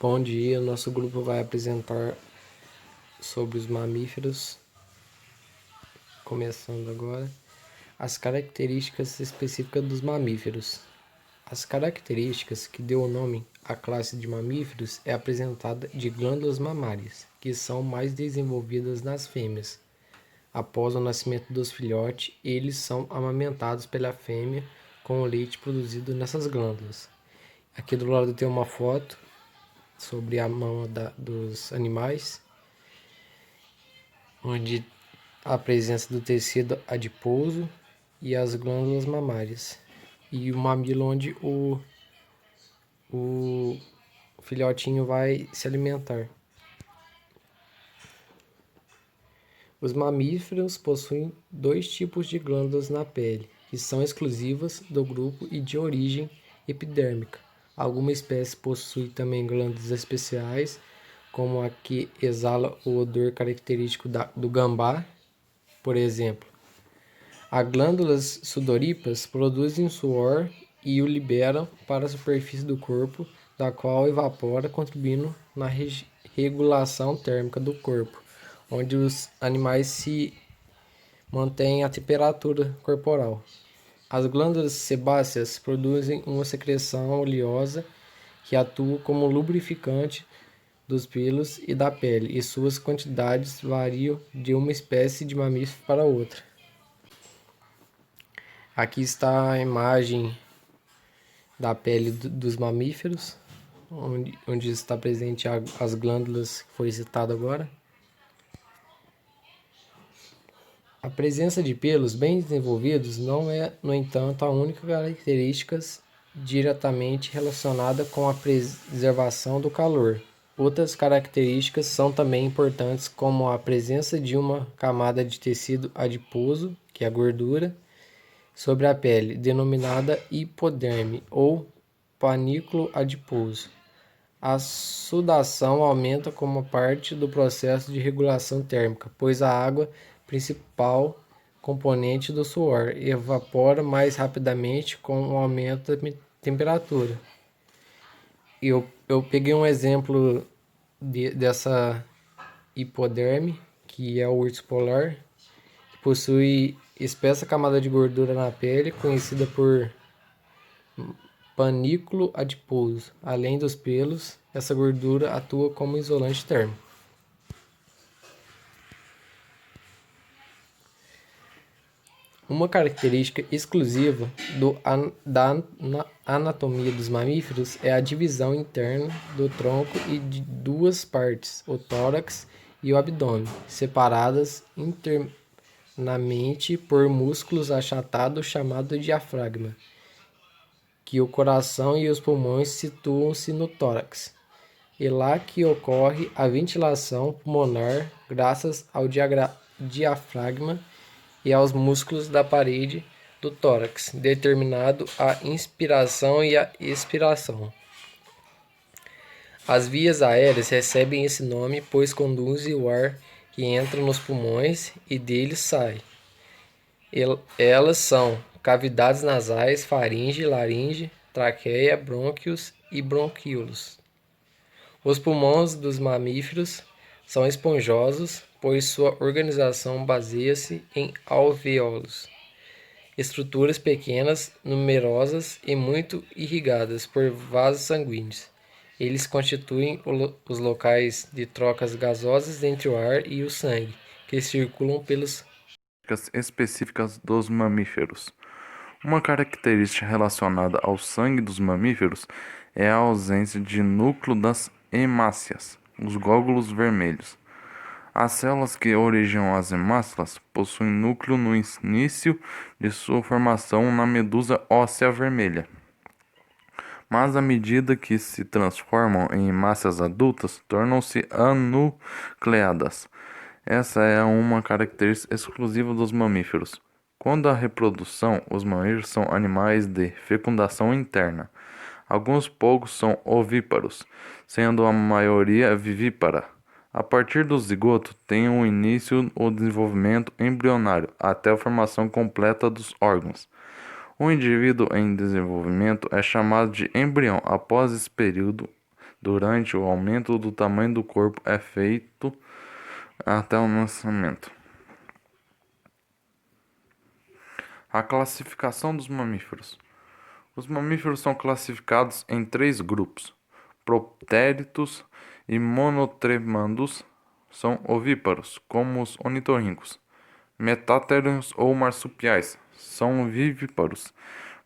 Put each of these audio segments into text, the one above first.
Bom dia, nosso grupo vai apresentar sobre os mamíferos, começando agora, as características específicas dos mamíferos. As características que deu o nome à classe de mamíferos é apresentada de glândulas mamárias, que são mais desenvolvidas nas fêmeas. Após o nascimento dos filhotes, eles são amamentados pela fêmea com o leite produzido nessas glândulas. Aqui do lado tem uma foto sobre a mama dos animais, onde a presença do tecido adiposo e as glândulas mamárias, e o mamilo onde o filhotinho vai se alimentar. Os mamíferos possuem dois tipos de glândulas na pele, que são exclusivas do grupo e de origem epidérmica. Algumas espécies possuem também glândulas especiais, como a que exala o odor característico do gambá, por exemplo. As glândulas sudoríparas produzem suor e o liberam para a superfície do corpo, da qual evapora, contribuindo na regulação térmica do corpo, onde os animais se mantêm a temperatura corporal. As glândulas sebáceas produzem uma secreção oleosa que atua como lubrificante dos pelos e da pele, e suas quantidades variam de uma espécie de mamífero para outra. Aqui está a imagem da pele dos mamíferos, onde está presente as glândulas que foi citado agora. A presença de pelos bem desenvolvidos não é, no entanto, a única característica diretamente relacionada com a preservação do calor. Outras características são também importantes, como a presença de uma camada de tecido adiposo, que é a gordura, sobre a pele, denominada hipoderme ou panículo adiposo. A sudação aumenta como parte do processo de regulação térmica, pois a água, principal componente do suor, evapora mais rapidamente com o aumento da temperatura. Eu peguei um exemplo dessa hipoderme, que é o urso polar, que possui espessa camada de gordura na pele, conhecida por panículo adiposo. Além dos pelos, essa gordura atua como isolante térmico. Uma característica exclusiva da anatomia dos mamíferos é a divisão interna do tronco em duas partes, o tórax e o abdômen, separadas internamente por músculos achatados chamados diafragma, que o coração e os pulmões situam-se no tórax. É lá que ocorre a ventilação pulmonar graças ao diafragma e aos músculos da parede do tórax, determinado a inspiração e a expiração. As vias aéreas recebem esse nome pois conduzem o ar que entra nos pulmões e deles sai. Elas são cavidades nasais, faringe, laringe, traqueia, brônquios e bronquíolos. Os pulmões dos mamíferos são esponjosos, pois sua organização baseia-se em alvéolos, estruturas pequenas, numerosas e muito irrigadas por vasos sanguíneos. Eles constituem os locais de trocas gasosas entre o ar e o sangue, que circulam pelos específicas dos mamíferos. Uma característica relacionada ao sangue dos mamíferos é a ausência de núcleo das hemácias, os glóbulos vermelhos. As células que originam as hemácias possuem núcleo no início de sua formação na medula óssea vermelha. Mas à medida que se transformam em hemácias adultas, tornam-se anucleadas. Essa é uma característica exclusiva dos mamíferos. Quando a reprodução, os mamíferos são animais de fecundação interna. Alguns poucos são ovíparos, sendo a maioria vivípara. A partir do zigoto tem o início o desenvolvimento embrionário até a formação completa dos órgãos. O indivíduo em desenvolvimento é chamado de embrião após esse período durante o aumento do tamanho do corpo é feito até o nascimento. A classificação dos mamíferos. Os mamíferos são classificados em 3 grupos: protéritos e monotremandos são ovíparos, como os ornitorrincos. Metáteros ou marsupiais são vivíparos,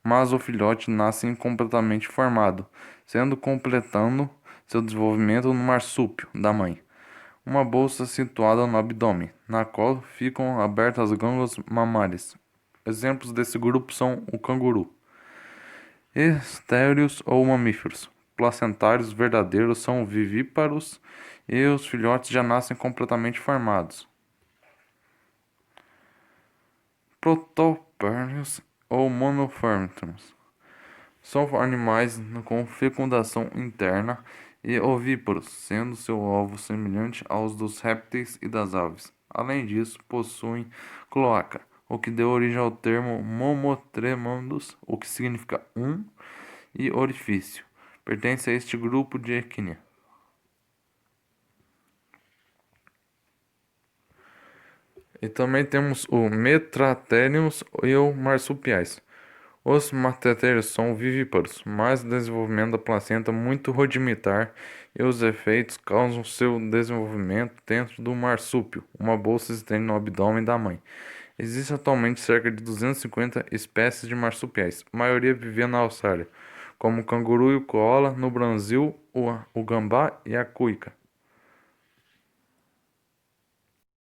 mas o filhote nasce completamente formado, sendo completando seu desenvolvimento no marsúpio da mãe, uma bolsa situada no abdômen, na qual ficam abertas as glândulas mamárias. Exemplos desse grupo são o canguru. Estéreos ou mamíferos placentários verdadeiros são vivíparos e os filhotes já nascem completamente formados. Protopérneos ou monoformes são animais com fecundação interna e ovíparos, sendo seu ovo semelhante aos dos répteis e das aves. Além disso, possuem cloaca, o que deu origem ao termo momotremandos, o que significa e orifício. Pertence a este grupo de equina. E também temos o Metratheriums e o marsupiais. Os Metratheriums são vivíparos, mas o desenvolvimento da placenta muito rudimentar e os efeitos causam seu desenvolvimento dentro do marsúpio, uma bolsa existente no abdômen da mãe. Existem atualmente cerca de 250 espécies de marsupiais, a maioria vivendo na Austrália, como o canguru e o koala, no Brasil, o gambá e a cuica.